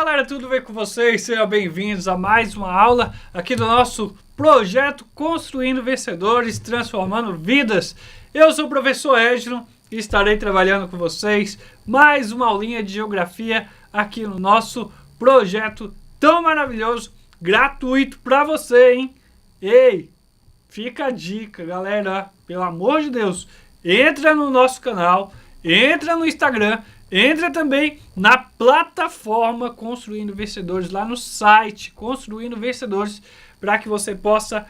galera, tudo bem com vocês? Sejam bem-vindos a mais uma aula aqui do nosso projeto Construindo Vencedores, Transformando Vidas. Eu sou o professor Edno e estarei trabalhando com vocês mais uma aulinha de geografia aqui no nosso projeto tão maravilhoso, gratuito para você, hein? Ei, fica a dica, galera, pelo amor de Deus, entra no nosso canal, entra no Instagram, entra também na plataforma Construindo Vencedores, lá no site Construindo Vencedores, para que você possa,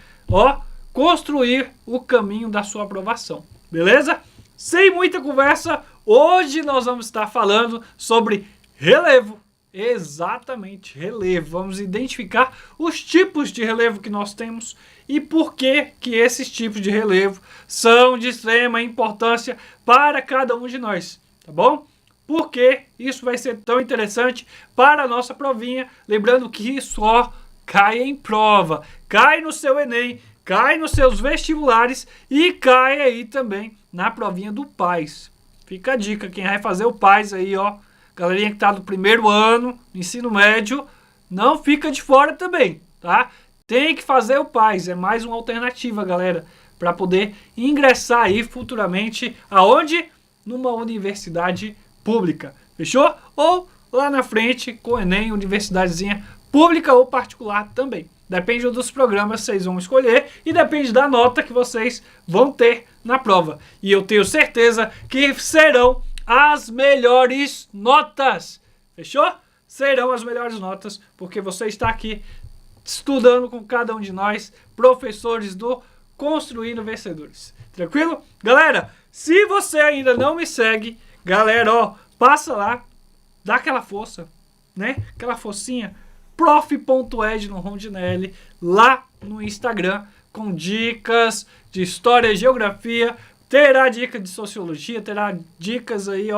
construir o caminho da sua aprovação, beleza? Sem muita conversa, hoje nós vamos estar falando sobre relevo. Exatamente, relevo. Vamos identificar os tipos de relevo que nós temos e por que esses tipos de relevo são de extrema importância para cada um de nós, tá bom? Porque isso vai ser tão interessante para a nossa provinha. Lembrando que isso cai em prova, cai no seu Enem, cai nos seus vestibulares e cai aí também na provinha do PAS. Fica a dica, quem vai fazer o PAS aí, galerinha que está no primeiro ano, ensino médio, não fica de fora também, tá? Tem que fazer o PAS, é mais uma alternativa, galera, para poder ingressar aí futuramente, aonde? Numa universidade pública, fechou? Ou lá na frente com o Enem, universidadezinha pública ou particular também. Depende dos programas que vocês vão escolher e depende da nota que vocês vão ter na prova. E eu tenho certeza que serão as melhores notas, fechou? Serão as melhores notas, porque você está aqui estudando com cada um de nós, professores do Construindo Vencedores. Tranquilo? Galera, se você ainda não me segue, galera, passa lá, dá aquela força, né? Aquela forcinha, prof.ednorondinelli, lá no Instagram, com dicas de história e geografia, terá dica de sociologia, terá dicas aí,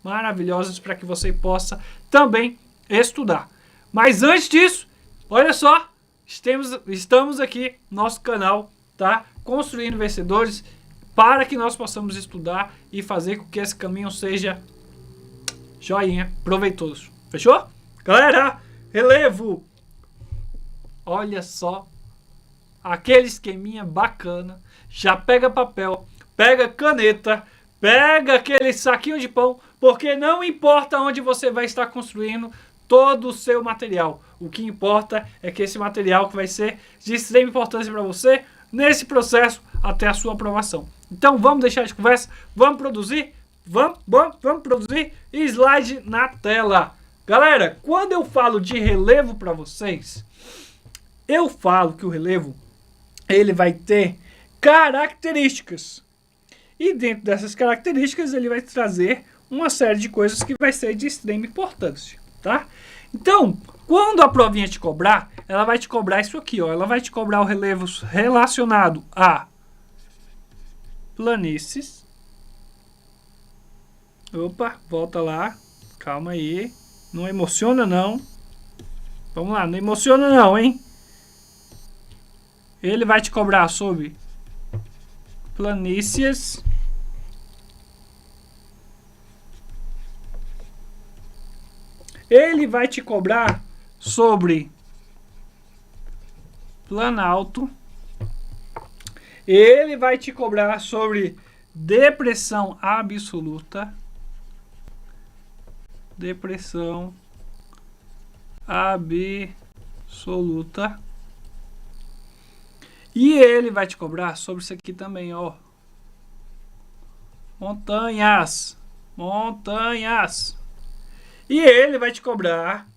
maravilhosas para que você possa também estudar. Mas antes disso, olha só, estamos aqui no nosso canal, tá? Construindo Vencedores, para que nós possamos estudar e fazer com que esse caminho seja joinha, proveitoso. Fechou? Galera, relevo. Olha só, aquele esqueminha bacana. Já pega papel, pega caneta, pega aquele saquinho de pão, porque não importa onde você vai estar construindo todo o seu material. O que importa é que esse material que vai ser de extrema importância para você nesse processo até a sua aprovação. Então vamos deixar de conversa, vamos produzir? Vamos produzir slide na tela. Galera, quando eu falo de relevo para vocês, eu falo que o relevo ele vai ter características. E dentro dessas características ele vai trazer uma série de coisas que vai ser de extrema importância, tá? Então, quando a provinha te cobrar, ela vai te cobrar isso aqui, ela vai te cobrar o relevo relacionado a planícies. Opa, volta lá. Calma aí. Não emociona não. Vamos lá, não emociona não, hein? Ele vai te cobrar sobre planícies. Ele vai te cobrar sobre planalto. Ele vai te cobrar sobre depressão absoluta. Depressão absoluta. E ele vai te cobrar sobre isso aqui também, montanhas. Montanhas. E ele vai te cobrar.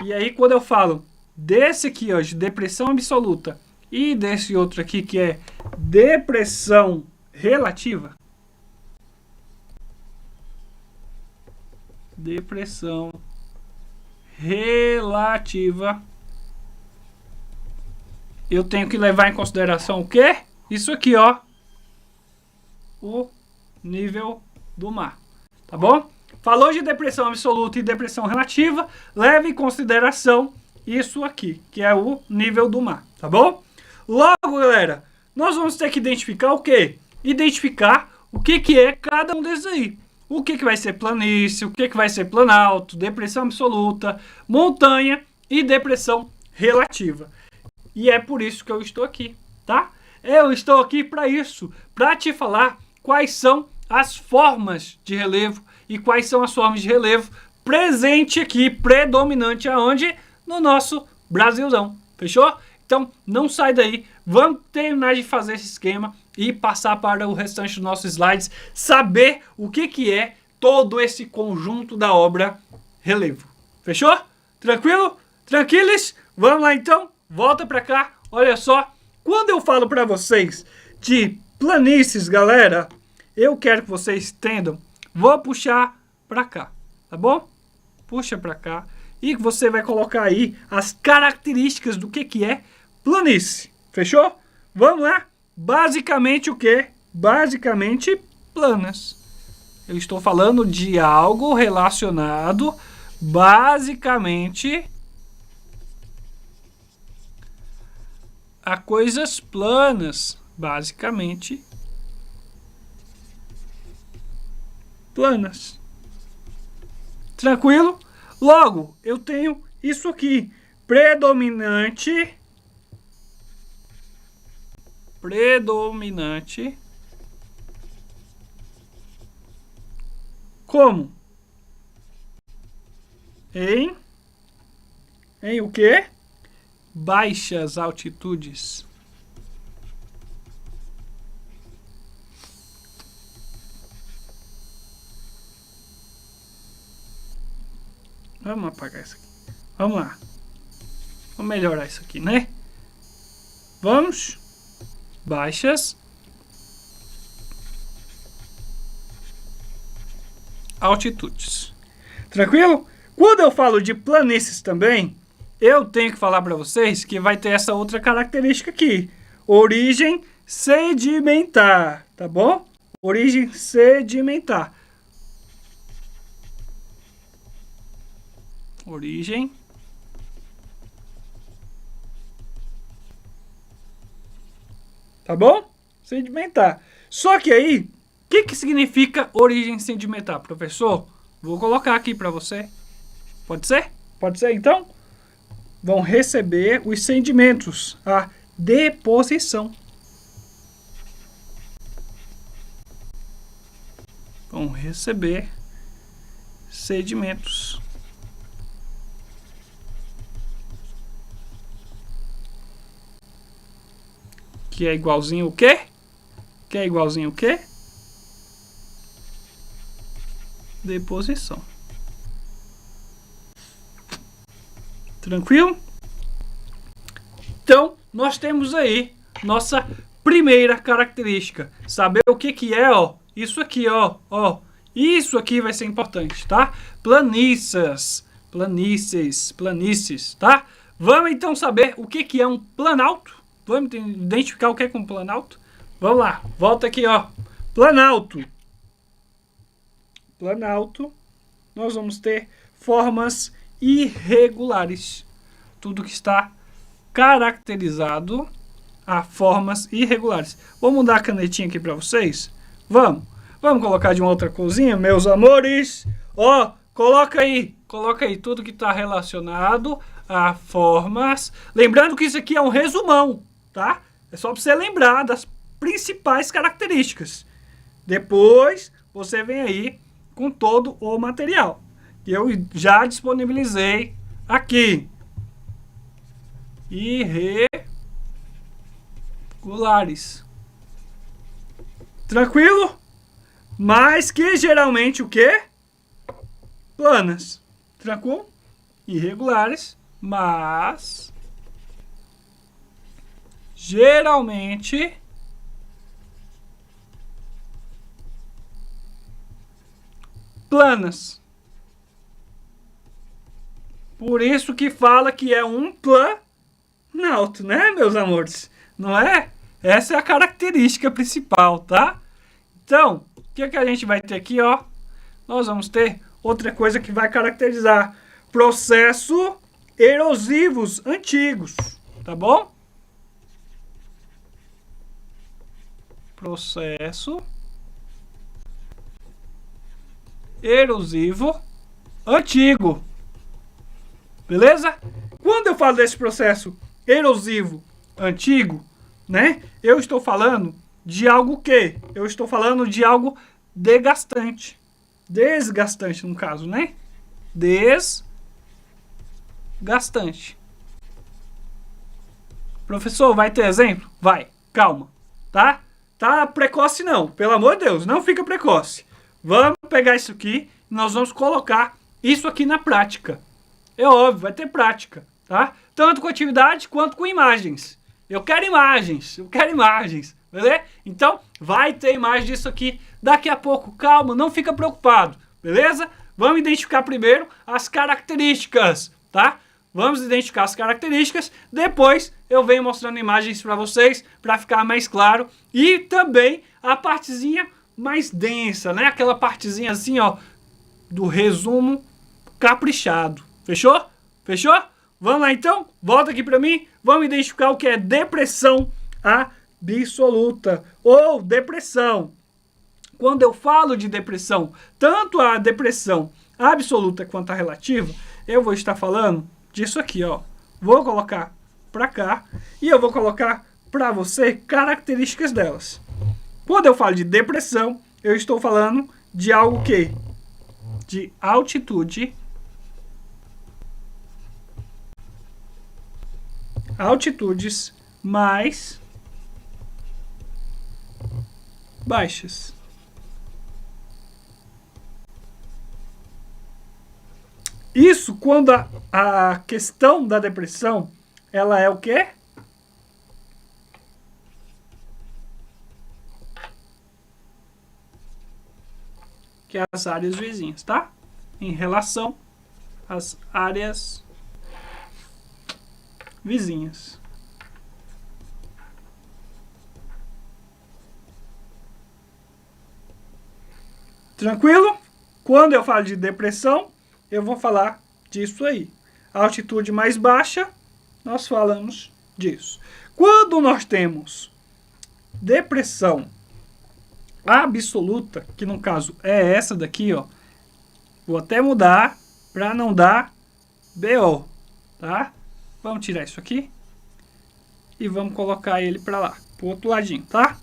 E aí quando eu falo desse aqui, de depressão absoluta, e desse outro aqui que é depressão relativa. Depressão relativa. Eu tenho que levar em consideração o quê? Isso aqui, o nível do mar. Tá bom? Falou de depressão absoluta e depressão relativa, leve em consideração isso aqui, que é o nível do mar, tá bom? Logo, galera, nós vamos ter que identificar o quê? Identificar o que é cada um desses aí. o que vai ser planície, o que vai ser planalto, depressão absoluta, montanha e depressão relativa. E é por isso que eu estou aqui, tá? Eu estou aqui para isso, para te falar quais são as formas de relevo e quais são as formas de relevo presente aqui, predominante aonde? No nosso Brasilzão, fechou? Então não sai daí, vamos terminar de fazer esse esquema e passar para o restante dos nossos slides, saber o que é todo esse conjunto da obra relevo, fechou? Tranquilo? Tranquilos? Vamos lá então, volta para cá, olha só, quando eu falo para vocês de planícies, galera, eu quero que vocês entendam, vou puxar para cá, tá bom? Puxa para cá e você vai colocar aí as características do que é planície, fechou? Vamos lá? Basicamente o que? Basicamente planas. Eu estou falando de algo relacionado basicamente a coisas planas. Basicamente planas. Tranquilo? Logo, eu tenho isso aqui. Predominante. Como? Em o quê? Baixas altitudes. Vamos apagar isso aqui. Vamos lá. Vamos melhorar isso aqui, né? Vamos. Baixas altitudes. Tranquilo? Quando eu falo de planícies também, eu tenho que falar para vocês que vai ter essa outra característica aqui. Origem sedimentar, tá bom? Origem sedimentar. Origem tá bom? Sedimentar. Só que aí, o que significa origem sedimentar, professor? Vou colocar aqui para você. Pode ser? Pode ser, então? Vão receber os sedimentos, a deposição. Vão receber sedimentos. Que é igualzinho o quê? Que é igualzinho o quê? Deposição. Tranquilo? Então, nós temos aí nossa primeira característica. Saber o que é, ó. Isso aqui, ó. Isso aqui vai ser importante, tá? Planícies, tá? Vamos então saber o que é um planalto. Vamos identificar o que é um planalto? Vamos lá, volta aqui, ó. Planalto. Planalto, nós vamos ter formas irregulares. Tudo que está caracterizado a formas irregulares. Vou mudar a canetinha aqui para vocês? Vamos colocar de uma outra corzinha, meus amores. Ó, coloca aí tudo que está relacionado a formas. Lembrando que isso aqui é um resumão, tá? É só para você lembrar das principais características. Depois você vem aí com todo o material que eu já disponibilizei aqui. Irregulares. Tranquilo? Mas que geralmente o quê? Planas. Tranquilo? Irregulares, mas geralmente planas. Por isso que fala que é um planalto, né, meus amores? Não é? Essa é a característica principal, tá? Então, o que a gente vai ter aqui, ó? Nós vamos ter outra coisa que vai caracterizar processos erosivos antigos, tá bom? Processo erosivo antigo. Beleza? Quando eu falo desse processo erosivo antigo, né? Eu estou falando de algo que? Eu estou falando de algo desgastante. Desgastante, no caso, né? Desgastante. Professor, vai ter exemplo? Vai, calma, tá? Tá precoce não, pelo amor de Deus, não fica precoce. Vamos pegar isso aqui e nós vamos colocar isso aqui na prática. É óbvio, vai ter prática, tá? Tanto com atividade quanto com imagens. Eu quero imagens, beleza? Então, vai ter imagem disso aqui daqui a pouco. Calma, não fica preocupado, beleza? Vamos identificar primeiro as características, tá? Vamos identificar as características, depois eu venho mostrando imagens para vocês, para ficar mais claro. E também a partezinha mais densa, né? Aquela partezinha assim, ó, do resumo caprichado. Fechou? Fechou? Vamos lá então? Volta aqui para mim. Vamos identificar o que é depressão absoluta ou depressão. Quando eu falo de depressão, tanto a depressão absoluta quanto a relativa, eu vou estar falando disso aqui, ó. Vou colocar para cá e eu vou colocar para você características delas. Quando eu falo de depressão, eu estou falando de algo que? De altitude. Altitudes mais baixas. Isso quando a questão da depressão, ela é o quê? Que é as áreas vizinhas, tá? Em relação às áreas vizinhas. Tranquilo? Quando eu falo de depressão, eu vou falar disso aí. A altitude mais baixa, nós falamos disso. Quando nós temos depressão absoluta, que no caso é essa daqui, ó. Vou até mudar para não dar BO, tá? Vamos tirar isso aqui e vamos colocar ele para lá, pro outro ladinho, tá?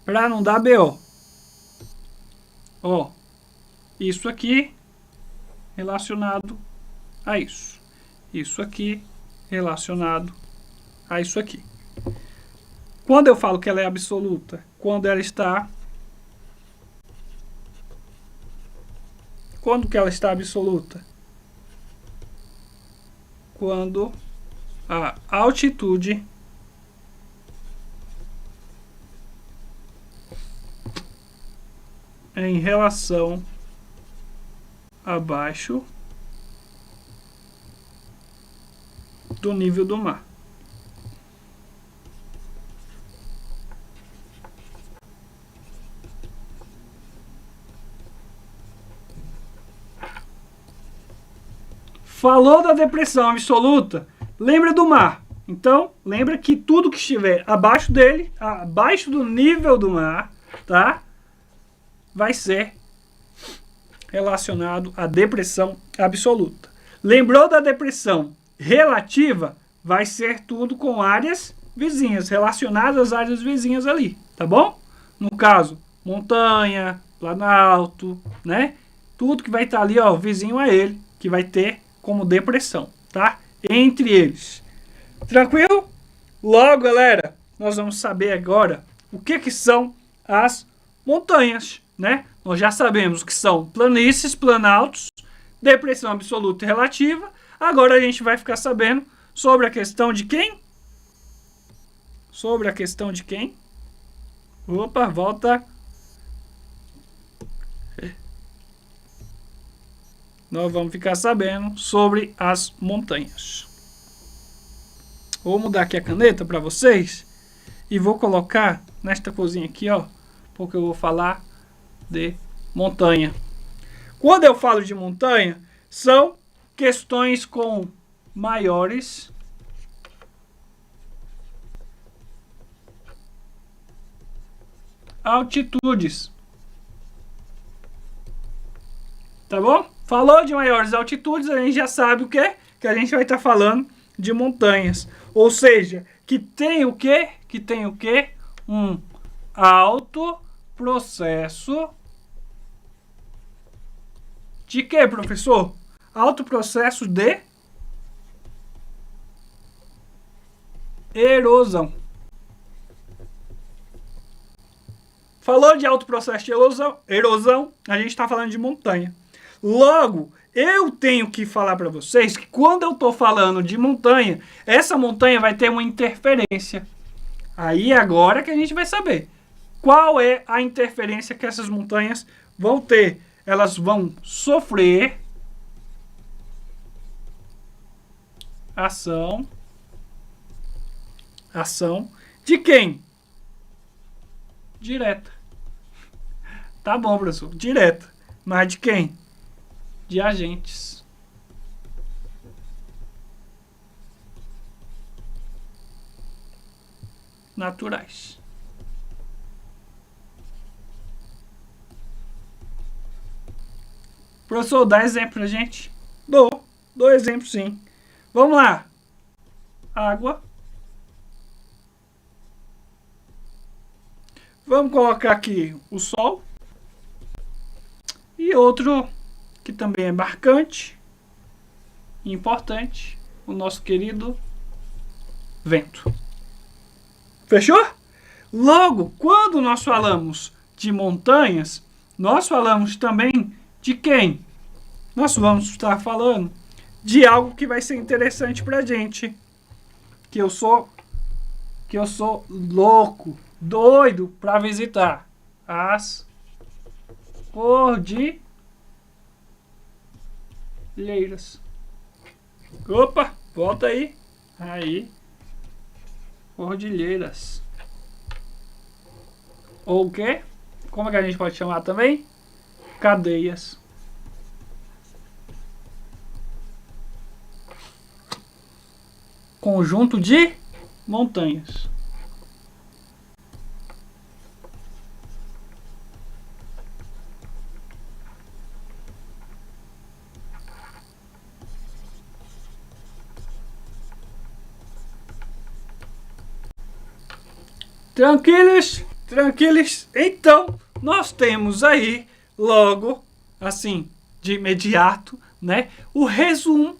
Para não dar BO. Ó, isso aqui relacionado a isso. Isso aqui relacionado a isso aqui. Quando eu falo que ela é absoluta, quando ela está... Quando que ela está absoluta? Quando a altitude em relação abaixo do nível do mar. Falou da depressão absoluta, lembra do mar. Então, lembra que tudo que estiver abaixo dele, abaixo do nível do mar, tá? Vai ser relacionado à depressão absoluta. Lembrou da depressão relativa? Vai ser tudo com áreas vizinhas, relacionadas às áreas vizinhas ali, tá bom? No caso, montanha, planalto, né? Tudo que vai estar ali, ó, vizinho a ele, que vai ter como depressão, tá? Entre eles. Tranquilo? Logo, galera, nós vamos saber agora o que são as montanhas, né? Nós já sabemos que são planícies, planaltos, depressão absoluta e relativa. Agora a gente vai ficar sabendo sobre a questão de quem? Sobre a questão de quem? Opa, volta. Nós vamos ficar sabendo sobre as montanhas. Vou mudar aqui a caneta para vocês e vou colocar nesta cozinha aqui, ó, porque eu vou falar de montanha. Quando eu falo de montanha, são questões com maiores altitudes. Tá bom? Falou de maiores altitudes, a gente já sabe o quê? Que a gente vai estar falando de montanhas. Ou seja, que tem o quê? Que tem o quê? Um alto processo de quê, professor? Alto processo de erosão. Falou de alto processo de erosão, a gente está falando de montanha. Logo, eu tenho que falar para vocês que quando eu estou falando de montanha, essa montanha vai ter uma interferência. Aí agora que a gente vai saber qual é a interferência que essas montanhas vão ter. Elas vão sofrer ação de quem? Direta. Tá bom, professor. Direta. Mas de quem? De agentes. Naturais. Professor, dá exemplo pra gente? Dou exemplo sim. Vamos lá. Água. Vamos colocar aqui o sol. E outro que também é marcante e importante, o nosso querido vento. Fechou? Logo, quando nós falamos de montanhas, nós falamos também de quem? Nós vamos estar falando de algo que vai ser interessante pra gente. Que eu sou louco, doido para visitar as cordilheiras. Opa, volta aí. Aí. Cordilheiras. Ou o quê? Como é que a gente pode chamar também? Cadeias. Conjunto de montanhas. Tranquilos? Tranquilos? Então, nós temos aí, logo, assim, de imediato, né, o resumo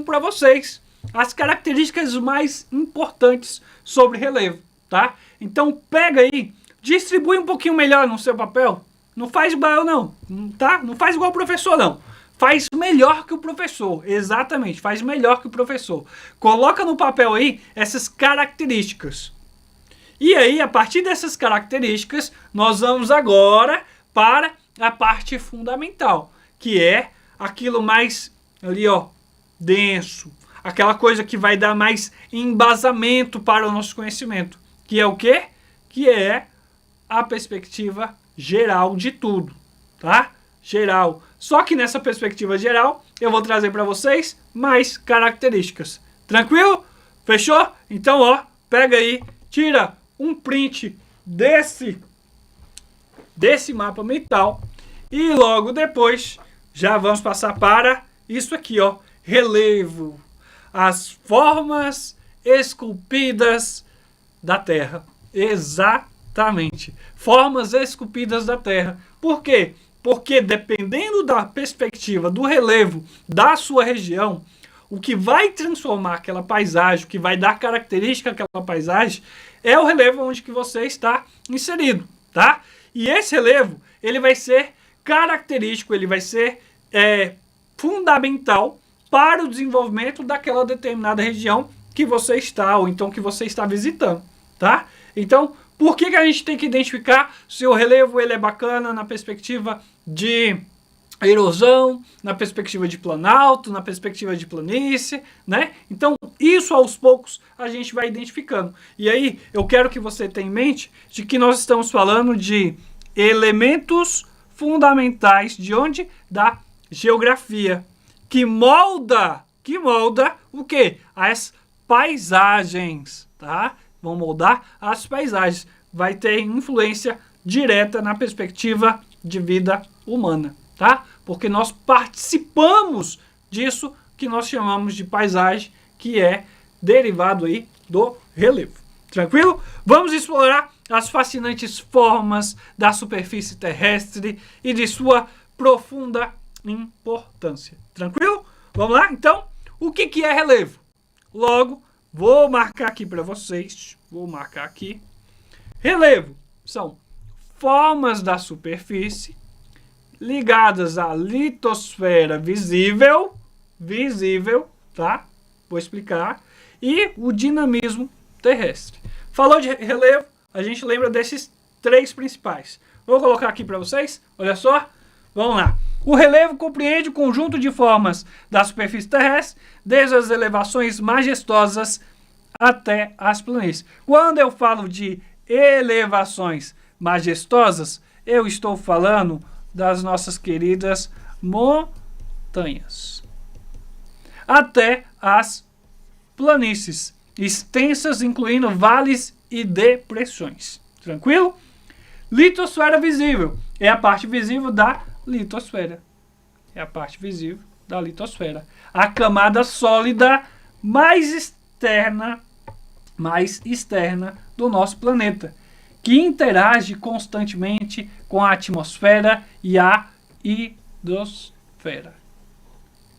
para vocês. As características mais importantes sobre relevo, tá? Então, pega aí, distribui um pouquinho melhor no seu papel. Não faz igual não, tá? Não faz igual o professor, não. Faz melhor que o professor, exatamente, faz melhor que o professor. Coloca no papel aí essas características. E aí, a partir dessas características, nós vamos agora para a parte fundamental, que é aquilo mais ali, ó, denso, aquela coisa que vai dar mais embasamento para o nosso conhecimento, que é o quê? Que é a perspectiva geral de tudo, tá? Geral. Só que nessa perspectiva geral, eu vou trazer para vocês mais características. Tranquilo? Fechou? Então, ó, pega aí, tira um print desse mapa mental e logo depois já vamos passar para isso aqui, ó, relevo, as formas esculpidas da Terra. Exatamente, formas esculpidas da Terra. Por quê? Porque dependendo da perspectiva do relevo da sua região, o que vai transformar aquela paisagem, o que vai dar característica àquela paisagem, é o relevo onde que você está inserido, tá? E esse relevo, ele vai ser característico, ele vai ser fundamental para o desenvolvimento daquela determinada região que você está, ou então que você está visitando, tá? Então, por que a gente tem que identificar se o relevo ele é bacana na perspectiva de erosão, na perspectiva de planalto, na perspectiva de planície, né? Então, isso aos poucos a gente vai identificando. E aí, eu quero que você tenha em mente de que nós estamos falando de elementos fundamentais de onde? Da geografia, que molda o quê? As paisagens, tá? Vão moldar as paisagens. Vai ter influência direta na perspectiva de vida humana. Tá tá? Porque nós participamos disso que nós chamamos de paisagem, que é derivado aí do relevo. Tranquilo? Vamos explorar as fascinantes formas da superfície terrestre e de sua profunda importância. Tranquilo? Vamos lá? Então, o que é relevo? Logo, vou marcar aqui para vocês. Vou marcar aqui. Relevo são formas da superfície ligadas à litosfera visível, tá? Vou explicar. E o dinamismo terrestre. Falou de relevo, a gente lembra desses três principais. Vou colocar aqui para vocês, olha só. Vamos lá. O relevo compreende o conjunto de formas da superfície terrestre, desde as elevações majestosas até as planícies. Quando eu falo de elevações majestosas, eu estou falando das nossas queridas montanhas. Até as planícies extensas, incluindo vales e depressões. Tranquilo? Litosfera visível é a parte visível da litosfera. É a parte visível da litosfera. A camada sólida mais externa do nosso planeta, que interage constantemente com a atmosfera e a hidrosfera.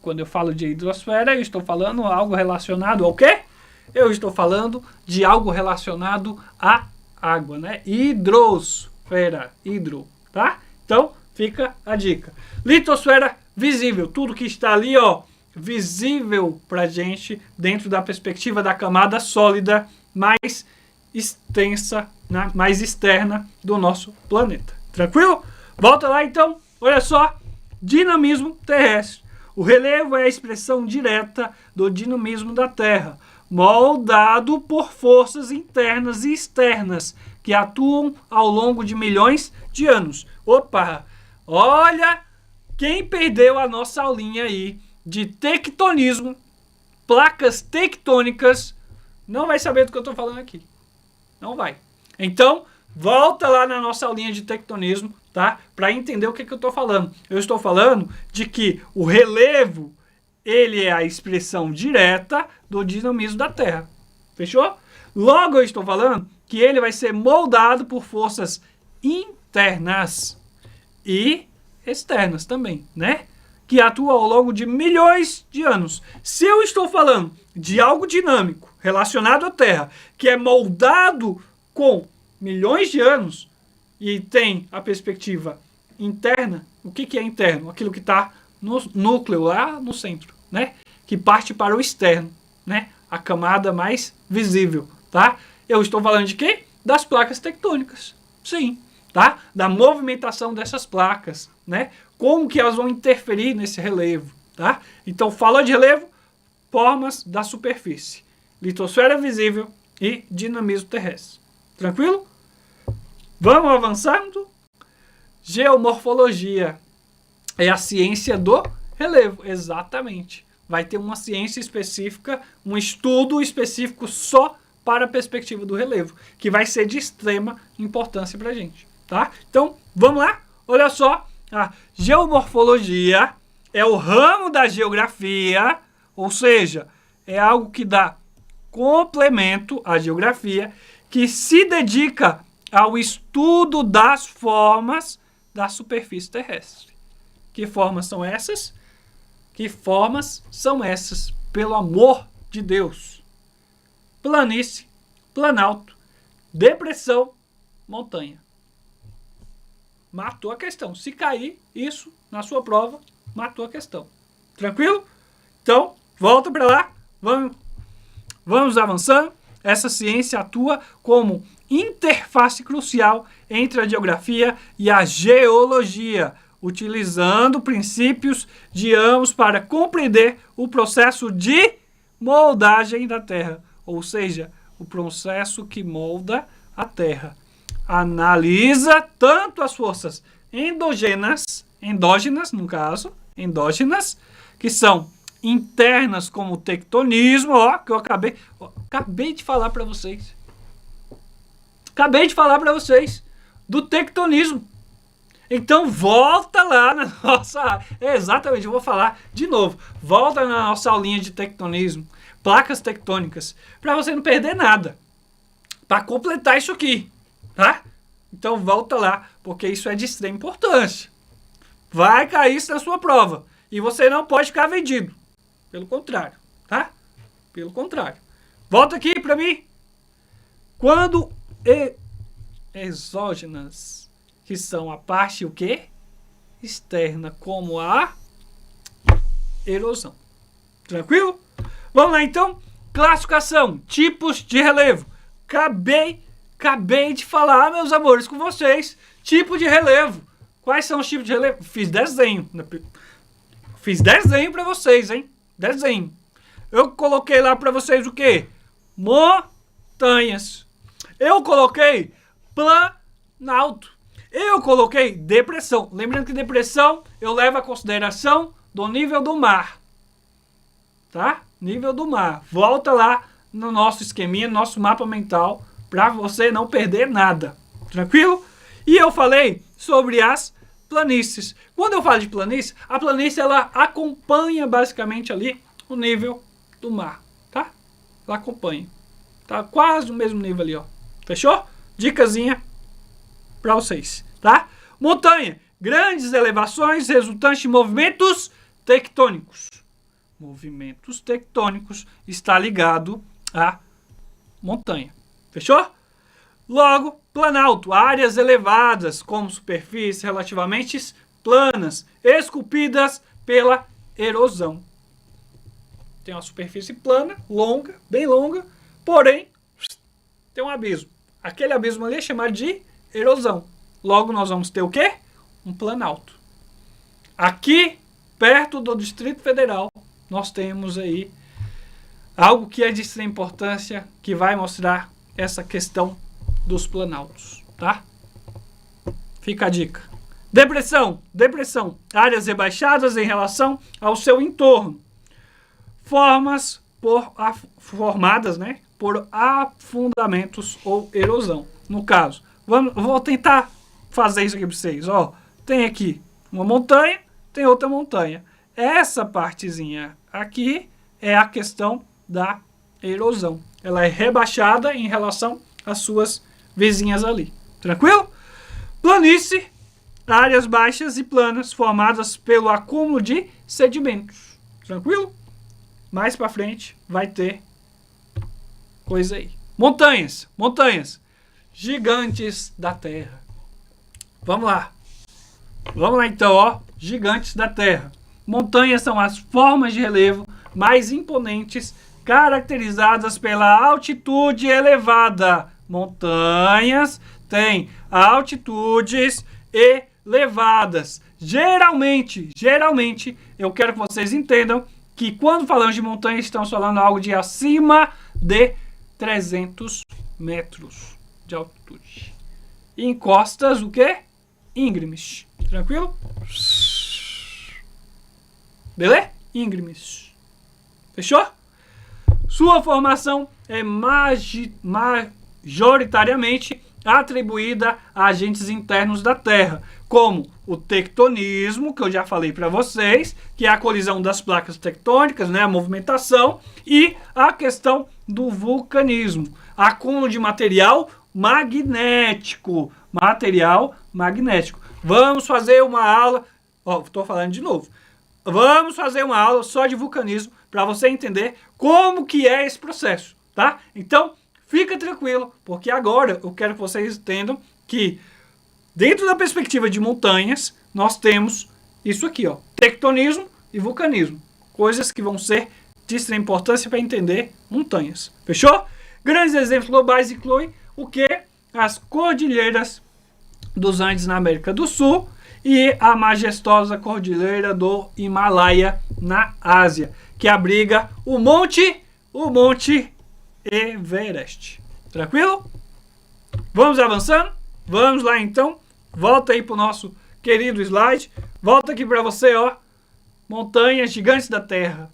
Quando eu falo de hidrosfera, eu estou falando algo relacionado ao quê? Eu estou falando de algo relacionado à água, né? Hidrosfera, tá? Então, fica a dica. Litosfera visível, tudo que está ali, ó, visível pra gente dentro da perspectiva da camada sólida mais extensa, né? Mais externa do nosso planeta. Tranquilo? Volta lá então, olha só, dinamismo terrestre. O relevo é a expressão direta do dinamismo da Terra, moldado por forças internas e externas que atuam ao longo de milhões de anos. Opa! Olha quem perdeu a nossa aulinha aí de tectonismo, placas tectônicas, não vai saber do que eu estou falando aqui. Não vai. Então, volta lá na nossa aulinha de tectonismo, tá? Para entender o que eu estou falando. Eu estou falando de que o relevo, ele é a expressão direta do dinamismo da Terra. Fechou? Logo eu estou falando que ele vai ser moldado por forças internas e externas também, né? Que atuam ao longo de milhões de anos. Se eu estou falando de algo dinâmico relacionado à Terra, que é moldado com milhões de anos e tem a perspectiva interna, o que é interno? Aquilo que está no núcleo, lá no centro, né? Que parte para o externo, né? A camada mais visível, tá? Eu estou falando de quê? Das placas tectônicas, sim, tá? Da movimentação dessas placas, né? Como que elas vão interferir nesse relevo, tá? Então, falou de relevo, formas da superfície, litosfera visível e dinamismo terrestre. Tranquilo? Vamos avançando? Geomorfologia é a ciência do relevo, exatamente. Vai ter uma ciência específica, um estudo específico só para a perspectiva do relevo, que vai ser de extrema importância para a gente, tá? Então, vamos lá? Olha só, a geomorfologia é o ramo da geografia, ou seja, é algo que dá complemento à geografia, que se dedica ao estudo das formas da superfície terrestre. Que formas são essas? Que formas são essas, pelo amor de Deus? Planície, planalto, depressão, montanha. Matou a questão. Se cair isso na sua prova, matou a questão. Tranquilo? Então, volta para lá. Vamos avançando. Essa ciência atua como interface crucial entre a geografia e a geologia, utilizando princípios de ambos para compreender o processo de moldagem da Terra, ou seja, o processo que molda a Terra. Analisa tanto as forças endógenas, no caso, que são internas como o tectonismo, ó, que eu acabei de falar para vocês. Acabei de falar para vocês do tectonismo. Então volta lá na nossa... exatamente, eu vou falar de novo. Volta na nossa aulinha de tectonismo, placas tectônicas, para você não perder nada. Para completar isso aqui, tá? Então volta lá, porque isso é de extrema importância. Vai cair isso na sua prova. E você não pode ficar vendido. Pelo contrário, tá? Pelo contrário. Volta aqui para mim. Quando exógenas, que são a parte o quê? Externa, como a erosão. Tranquilo? Vamos lá então. Classificação, tipos de relevo. Acabei de falar, meus amores, com vocês. Tipo de relevo. Quais são os tipos de relevo? Fiz desenho para vocês, hein? Desenho. Eu coloquei lá para vocês o quê? Montanhas. Eu coloquei planalto. Eu coloquei depressão. Lembrando que depressão eu levo a consideração do nível do mar. Tá? Nível do mar. Volta lá no nosso esqueminha, no nosso mapa mental, para você não perder nada. Tranquilo? E eu falei sobre as planícies. Quando eu falo de planície, a planície ela acompanha basicamente ali o nível do mar, tá? Ela acompanha. Tá quase no mesmo nível ali, ó. Fechou? Dicasinha para vocês, tá? Montanha, grandes elevações resultantes de movimentos tectônicos. Movimentos tectônicos está ligado à montanha. Fechou? Logo, planalto, áreas elevadas, como superfícies relativamente planas, esculpidas pela erosão. Tem uma superfície plana, longa, bem longa, porém, tem um abismo. Aquele abismo ali é chamado de erosão. Logo, nós vamos ter o quê? Um planalto. Aqui, perto do Distrito Federal, nós temos aí algo que é de extrema importância, que vai mostrar essa questão dos planaltos, tá? Fica a dica. Depressão. Áreas rebaixadas em relação ao seu entorno. Formadas, né, por afundamentos ou erosão. No caso, vou tentar fazer isso aqui para vocês. Ó, tem aqui uma montanha, tem outra montanha. Essa partezinha aqui é a questão da erosão. Ela é rebaixada em relação às suas vizinhas ali. Tranquilo? Planície, áreas baixas e planas formadas pelo acúmulo de sedimentos. Tranquilo? Mais para frente vai ter coisa aí. Montanhas. Gigantes da Terra. Vamos lá então, ó. Gigantes da Terra. Montanhas são as formas de relevo mais imponentes, caracterizadas pela altitude elevada. Montanhas têm altitudes elevadas. Geralmente, eu quero que vocês entendam que quando falamos de montanhas, estamos falando algo de acima de 300 metros de altitude. E em costas, o quê? Íngremes. Tranquilo? Beleza? Íngremes. Fechou? Sua formação é majoritariamente atribuída a agentes internos da Terra, como o tectonismo, que eu já falei para vocês, que é a colisão das placas tectônicas, né, a movimentação, e a questão do vulcanismo, acúmulo de material magnético. Vamos fazer uma aula, estou falando de novo, vamos fazer uma aula só de vulcanismo para você entender como que é esse processo, tá? Então, fica tranquilo, porque agora eu quero que vocês entendam que dentro da perspectiva de montanhas, nós temos isso aqui, ó, tectonismo e vulcanismo. Coisas que vão ser de extrema importância para entender montanhas. Fechou? Grandes exemplos globais incluem o que? As cordilheiras dos Andes na América do Sul e a majestosa cordilheira do Himalaia na Ásia, que abriga o Monte Everest. Tranquilo? Vamos avançando? Vamos lá então. Volta aí pro nosso querido slide. Volta aqui para você, ó. Montanhas gigantes da Terra.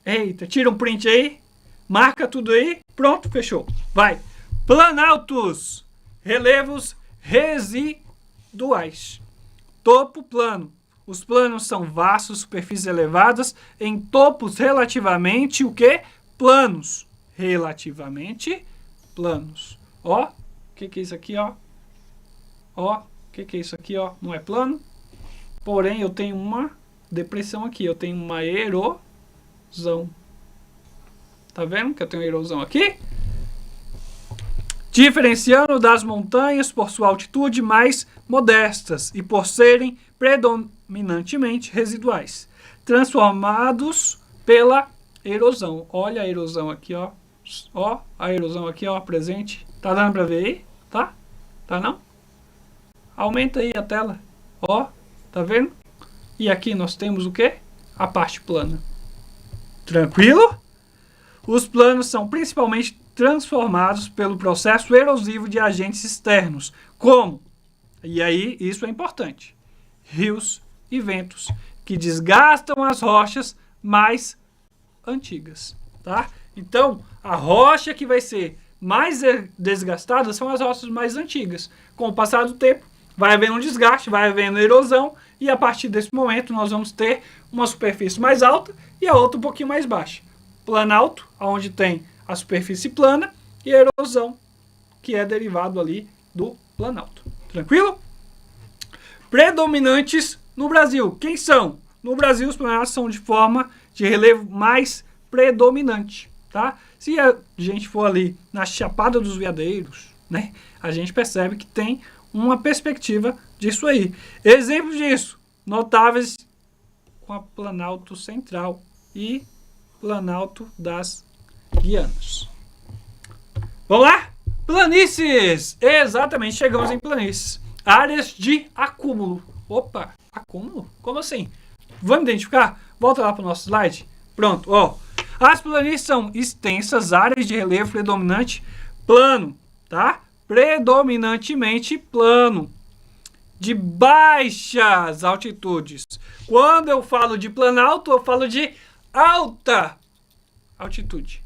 Eita, tira um print aí. Marca tudo aí. Pronto, fechou. Vai. Planaltos. Relevos residuais. Topo plano. Os planos são vastos, superfícies elevadas, em topos relativamente o quê? Planos. Relativamente planos. Ó, o que é isso aqui, ó? Ó, o que é isso aqui, ó? Não é plano? Porém, eu tenho uma depressão aqui. Eu tenho uma erosão. Tá vendo que eu tenho uma erosão aqui? Diferenciando das montanhas por sua altitude mais modestas e por serem predominantemente residuais, transformados pela erosão. Olha a erosão aqui, ó. Ó, a erosão aqui, ó, presente. Tá dando pra ver aí? Tá? Tá não? Aumenta aí a tela. Ó, tá vendo? E aqui nós temos o quê? A parte plana. Tranquilo? Os planos são principalmente transformados pelo processo erosivo de agentes externos, como, e aí isso é importante, rios e ventos, que desgastam as rochas mais antigas, tá? Então, a rocha que vai ser mais desgastada são as rochas mais antigas. Com o passar do tempo, vai havendo um desgaste, vai havendo erosão, e a partir desse momento nós vamos ter uma superfície mais alta e a outra um pouquinho mais baixa. Planalto, onde tem a superfície plana, e a erosão, que é derivado ali do planalto. Tranquilo? Predominantes no Brasil. Quem são? No Brasil, os planaltos são de forma de relevo mais predominante, tá? Se a gente for ali na Chapada dos Veadeiros, né, a gente percebe que tem uma perspectiva disso aí. Exemplos disso, notáveis com a Planalto Central e Planalto das Guianas. Vamos lá? Planícies! Exatamente, chegamos em planícies. Áreas de acúmulo. Opa, acúmulo? Como assim? Vamos identificar? Volta lá para o nosso slide. Pronto, ó. As planícies são extensas áreas de relevo predominante plano, tá? Predominantemente plano, de baixas altitudes. Quando eu falo de planalto, eu falo de alta altitude.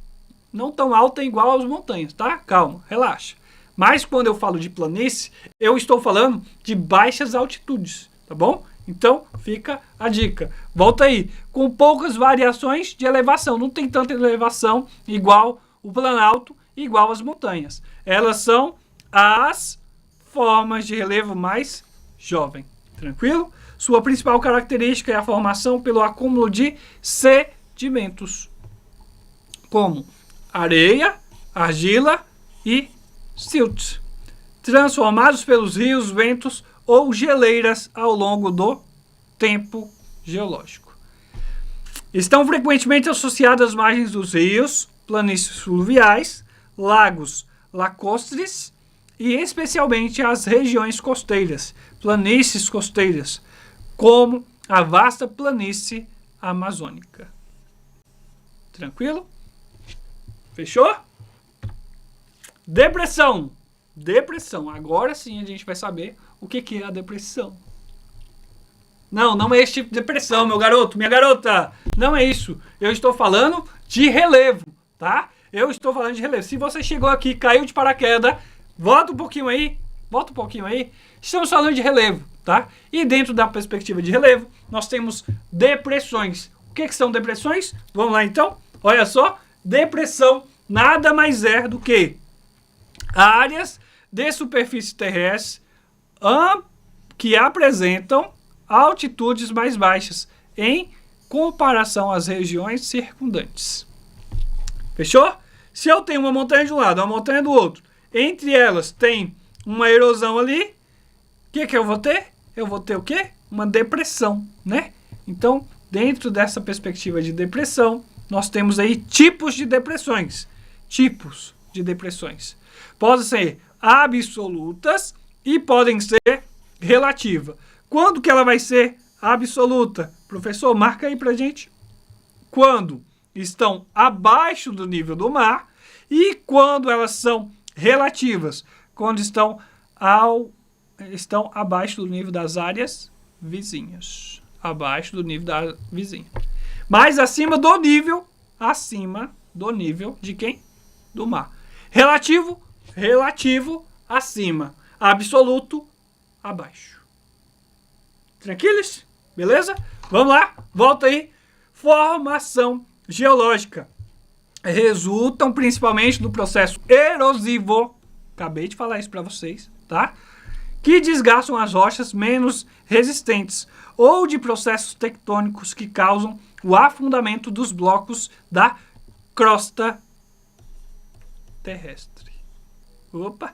Não tão alta igual às montanhas, tá? Calma, relaxa. Mas quando eu falo de planície, eu estou falando de baixas altitudes, tá bom? Então, fica a dica. Volta aí. Com poucas variações de elevação. Não tem tanta elevação igual o planalto, igual as montanhas. Elas são as formas de relevo mais jovem. Tranquilo? Sua principal característica é a formação pelo acúmulo de sedimentos, como areia, argila e silt, transformados pelos rios, ventos ou geleiras ao longo do tempo geológico. Estão frequentemente associadas às margens dos rios, planícies fluviais, lagos lacustres e especialmente às regiões costeiras, planícies costeiras, como a vasta planície amazônica. Tranquilo? Fechou? Depressão. Depressão. Agora sim a gente vai saber o que é a depressão. Não, não é esse tipo de depressão, meu garoto, minha garota. Não é isso. Eu estou falando de relevo, tá? Eu estou falando de relevo. Se você chegou aqui, caiu de paraquedas, volta um pouquinho aí. Volta um pouquinho aí. Estamos falando de relevo, tá? E dentro da perspectiva de relevo, nós temos depressões. O que são depressões? Vamos lá então? Olha só. Depressão nada mais é do que áreas de superfície terrestre que apresentam altitudes mais baixas em comparação às regiões circundantes. Fechou? Se eu tenho uma montanha de um lado, uma montanha do outro, entre elas tem uma erosão ali, o que eu vou ter? Eu vou ter o quê? Uma depressão, né? Então, dentro dessa perspectiva de depressão, nós temos aí tipos de depressões. Tipos de depressões. Podem ser absolutas e podem ser relativas. Quando que ela vai ser absoluta? Professor, marca aí pra gente. Quando estão abaixo do nível do mar e quando elas são relativas, quando estão abaixo do nível das áreas vizinhas. Abaixo do nível da vizinha. Mas acima do nível de quem? Do mar. Relativo, acima. Absoluto, abaixo. Tranquilos? Beleza? Vamos lá, volta aí. Formação geológica. Resultam principalmente do processo erosivo, acabei de falar isso para vocês, tá? Que desgastam as rochas menos resistentes, ou de processos tectônicos que causam o afundamento dos blocos da crosta terrestre. Opa!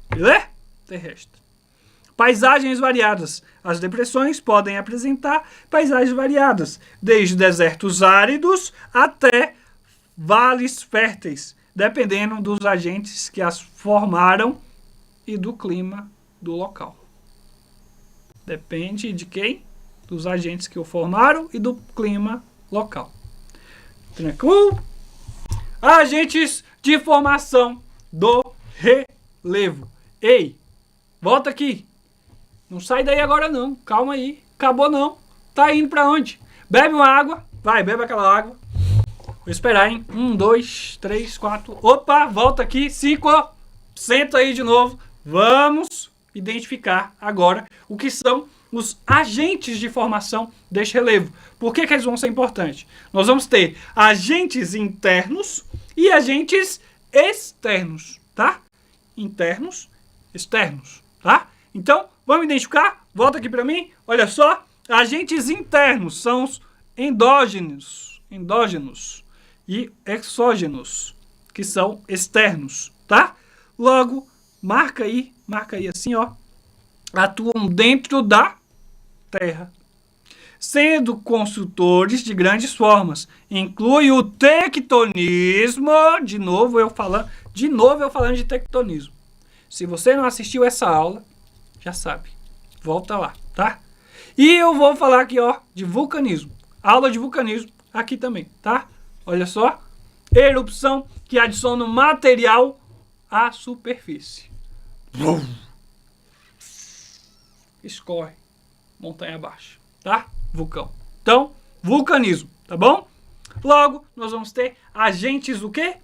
Beleza? Terrestre. Paisagens variadas. As depressões podem apresentar paisagens variadas, desde desertos áridos até vales férteis, dependendo dos agentes que as formaram e do clima do local. Depende de quem? Dos agentes que o formaram e do clima local. Tranquilo? Agentes de formação do relevo. Ei, volta aqui. Não sai daí agora não. Calma aí. Acabou não. Tá indo pra onde? Bebe uma água. Vai, bebe aquela água. Vou esperar, hein? 1, 2, 3, 4. Opa, volta aqui. 5. Senta aí de novo. Vamos identificar agora o que são os agentes de formação deste relevo. Por que eles vão ser importantes? Nós vamos ter agentes internos e agentes externos, tá? Internos, externos, tá? Então, vamos identificar? Volta aqui para mim. Olha só. Agentes internos são os endógenos e exógenos, que são externos, tá? Logo, marca aí assim, ó. Atuam dentro da Terra, sendo construtores de grandes formas. Inclui o tectonismo. De novo eu falando de tectonismo. Se você não assistiu essa aula, já sabe. Volta lá, tá? E eu vou falar aqui, ó, de vulcanismo. Aula de vulcanismo aqui também, tá? Olha só. Erupção que adiciona material à superfície. Escorre montanha abaixo, tá? Vulcão. Então, vulcanismo, tá bom? Logo, nós vamos ter agentes o quê?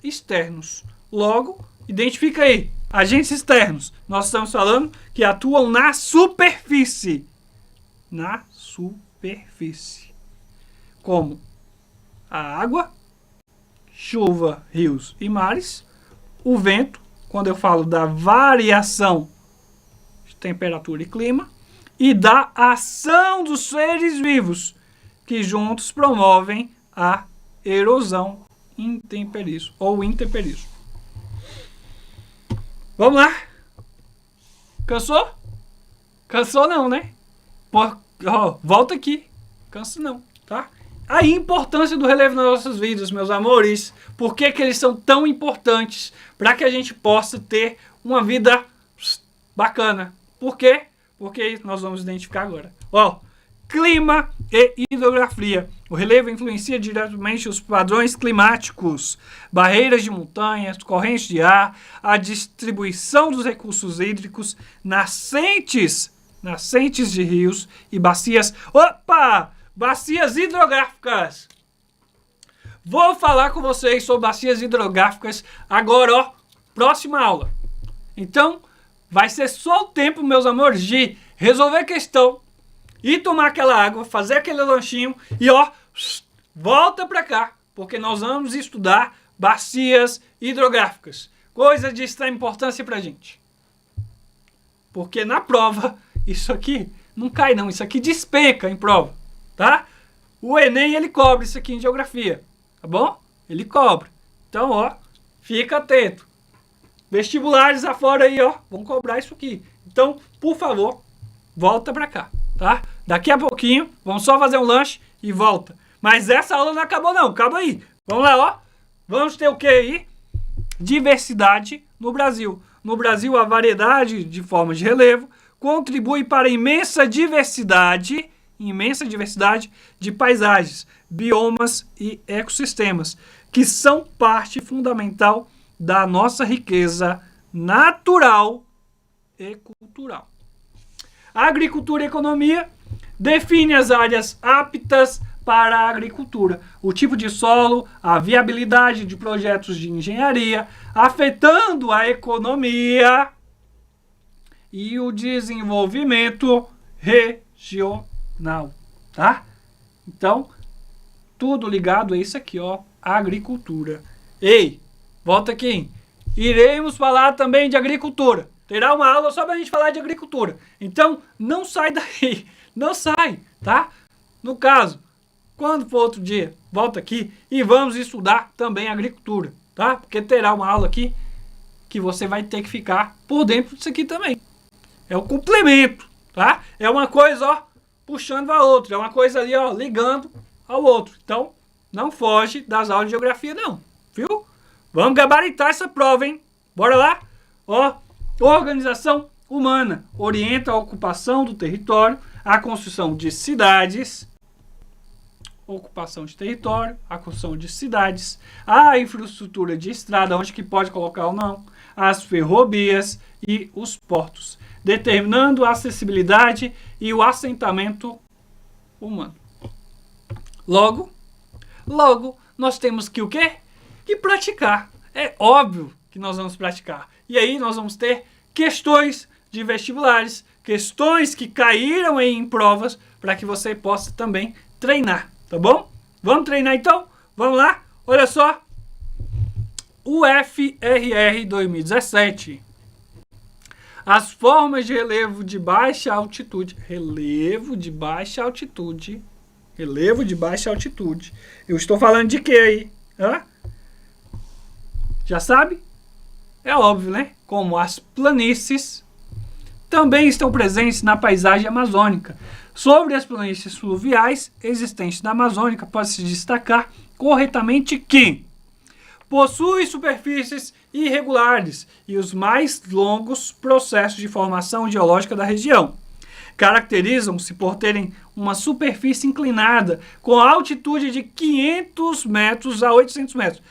Externos. Logo, identifica aí. Agentes externos. Nós estamos falando que atuam na superfície. Na superfície. Como a água, chuva, rios e mares. O vento, quando eu falo da variação de temperatura e clima. E da ação dos seres vivos, que juntos promovem a erosão, intemperismo ou intemperismo. Vamos lá. Cansou? Cansou não, né? Volta aqui. Cansa não, tá? A importância do relevo nas nossas vidas, meus amores. Por que eles são tão importantes? Para que a gente possa ter uma vida bacana. Por quê? Porque nós vamos identificar agora. Ó, clima e hidrografia. O relevo influencia diretamente os padrões climáticos, barreiras de montanhas, correntes de ar, a distribuição dos recursos hídricos, nascentes de rios e bacias. Opa! Bacias hidrográficas. Vou falar com vocês sobre bacias hidrográficas agora, ó, próxima aula. Então, vai ser só o tempo, meus amores, de resolver a questão e tomar aquela água, fazer aquele lanchinho e, ó, volta pra cá, porque nós vamos estudar bacias hidrográficas. Coisa de extrema importância pra gente. Porque na prova, isso aqui não cai não, isso aqui despenca em prova, tá? O Enem, ele cobre isso aqui em geografia, tá bom? Ele cobre. Então, ó, fica atento. Vestibulares afora aí, ó, vão cobrar isso aqui. Então, por favor, volta pra cá, tá? Daqui a pouquinho, vamos só fazer um lanche e volta. Mas essa aula não acabou não, calma aí. Vamos lá, ó. Vamos ter o que aí? Diversidade no Brasil. No Brasil, a variedade de formas de relevo contribui para a imensa diversidade de paisagens, biomas e ecossistemas, que são parte fundamental da nossa riqueza natural e cultural. A agricultura e economia define as áreas aptas para a agricultura. O tipo de solo, a viabilidade de projetos de engenharia, afetando a economia e o desenvolvimento regional, tá? Então, tudo ligado a isso aqui, ó, agricultura. Ei, volta aqui. Iremos falar também de agricultura. Terá uma aula só pra gente falar de agricultura. Então, não sai daí. Não sai, tá? No caso, quando for outro dia, volta aqui e vamos estudar também agricultura, tá? Porque terá uma aula aqui que você vai ter que ficar por dentro disso aqui também. É o complemento, tá? É uma coisa, ó, puxando a outra. É uma coisa ali, ó, ligando ao outro. Então, não foge das aulas de geografia, não. Viu? Vamos gabaritar essa prova, hein? Bora lá? Ó, organização humana orienta a ocupação do território, a construção de cidades, ocupação de território, a construção de cidades, a infraestrutura de estrada, onde que pode colocar ou não, as ferrovias e os portos, determinando a acessibilidade e o assentamento humano. Logo, nós temos que o quê? Que praticar. É óbvio que nós vamos praticar. E aí nós vamos ter questões de vestibulares, questões que caíram em provas, para que você possa também treinar, tá bom? Vamos treinar então? Vamos lá? Olha só. UFRR 2017. As formas de relevo de baixa altitude. Relevo de baixa altitude. Relevo de baixa altitude. Eu estou falando de quê aí? Hã? Já sabe? É óbvio, né? Como as planícies também estão presentes na paisagem amazônica. Sobre as planícies fluviais existentes na Amazônica, pode-se destacar corretamente que possui superfícies irregulares e os mais longos processos de formação geológica da região. Caracterizam-se por terem uma superfície inclinada com altitude de 500 metros a 800 metros.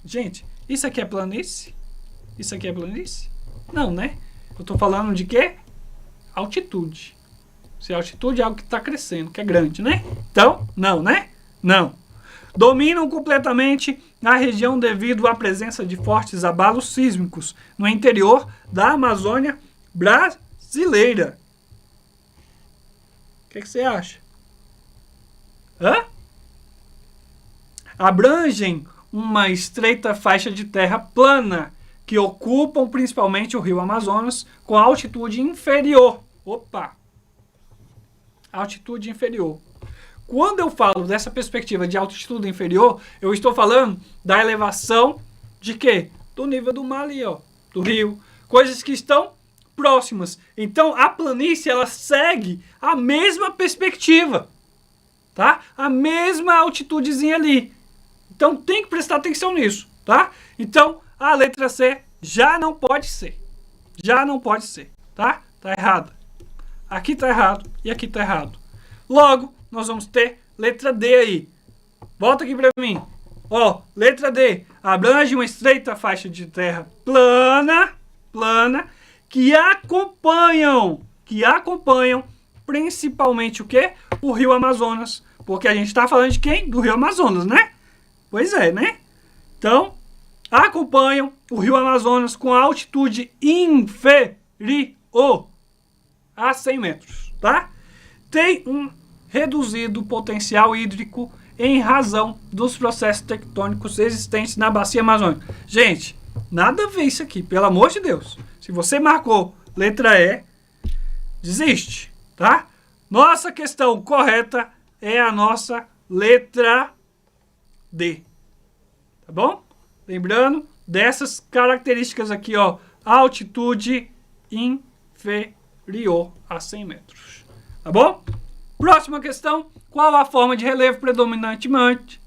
Gente, isso aqui é planície? Isso aqui é planície? Não, né? Eu estou falando de quê? Altitude. Se a altitude é algo que está crescendo, que é grande, né? Então, não, né? Não. Dominam completamente a região devido à presença de fortes abalos sísmicos no interior da Amazônia brasileira. O que você acha? Hã? Abrangem uma estreita faixa de terra plana que ocupam principalmente o rio Amazonas com altitude inferior. Opa! Altitude inferior. Quando eu falo dessa perspectiva de altitude inferior, eu estou falando da elevação de quê? Do nível do mar ali, ó, do rio. Coisas que estão próximas. Então, a planície, ela segue a mesma perspectiva, tá? A mesma altitudezinha ali. Então, tem que prestar atenção nisso, tá? Então, a letra C já não pode ser. Já não pode ser, tá? Tá errado. Aqui tá errado e aqui tá errado. Logo, nós vamos ter letra D aí. Volta aqui pra mim. Ó, letra D. Abrange uma estreita faixa de terra plana, que acompanham principalmente o quê? O rio Amazonas. Porque a gente tá falando de quem? Do rio Amazonas, né? Pois é, né? Então, acompanham o rio Amazonas com altitude inferior a 100 metros, tá? Tem um reduzido potencial hídrico em razão dos processos tectônicos existentes na bacia amazônica. Gente, nada a ver isso aqui, pelo amor de Deus. Se você marcou letra E, desiste, tá? Nossa questão correta é a nossa letra D, tá bom? Lembrando dessas características aqui, ó, altitude inferior a 100 metros, tá bom? Próxima questão, qual a forma de relevo predominantemente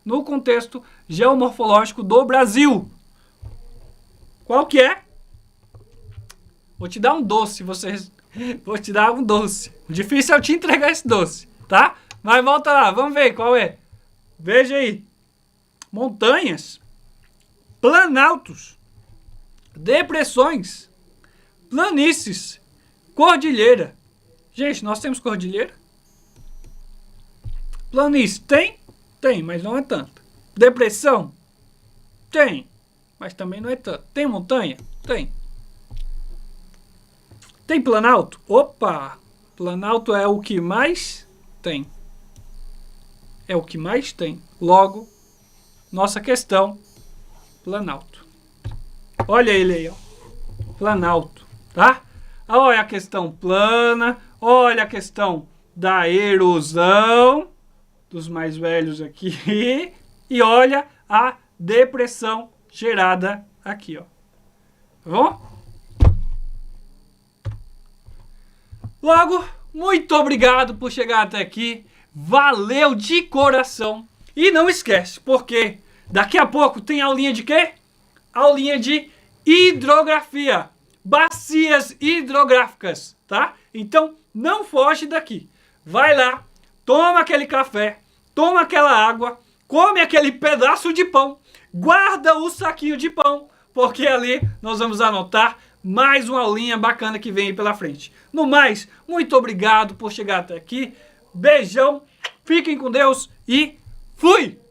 no contexto geomorfológico do Brasil? Qual que é? Vou te dar um doce, vou te dar um doce. O difícil é eu te entregar esse doce, tá? Mas volta lá, vamos ver qual é. Veja aí. Montanhas, planaltos, depressões, planícies, cordilheira. Gente, nós temos cordilheira? Planície tem? Tem, mas não é tanto. Depressão? Tem, mas também não é tanto. Tem montanha? Tem. Tem planalto? Opa! Planalto é o que mais tem. É o que mais tem. Logo, nossa questão, planalto. Olha ele aí, ó. Planalto, tá? Olha a questão plana, olha a questão da erosão dos mais velhos aqui e olha a depressão gerada aqui, ó. Tá bom? Logo, muito obrigado por chegar até aqui. Valeu de coração. E não esquece, porque daqui a pouco tem aulinha de quê? Aulinha de hidrografia. Bacias hidrográficas, tá? Então, não foge daqui. Vai lá, toma aquele café, toma aquela água, come aquele pedaço de pão, guarda o saquinho de pão, porque ali nós vamos anotar mais uma aulinha bacana que vem aí pela frente. No mais, muito obrigado por chegar até aqui. Beijão, fiquem com Deus e fui!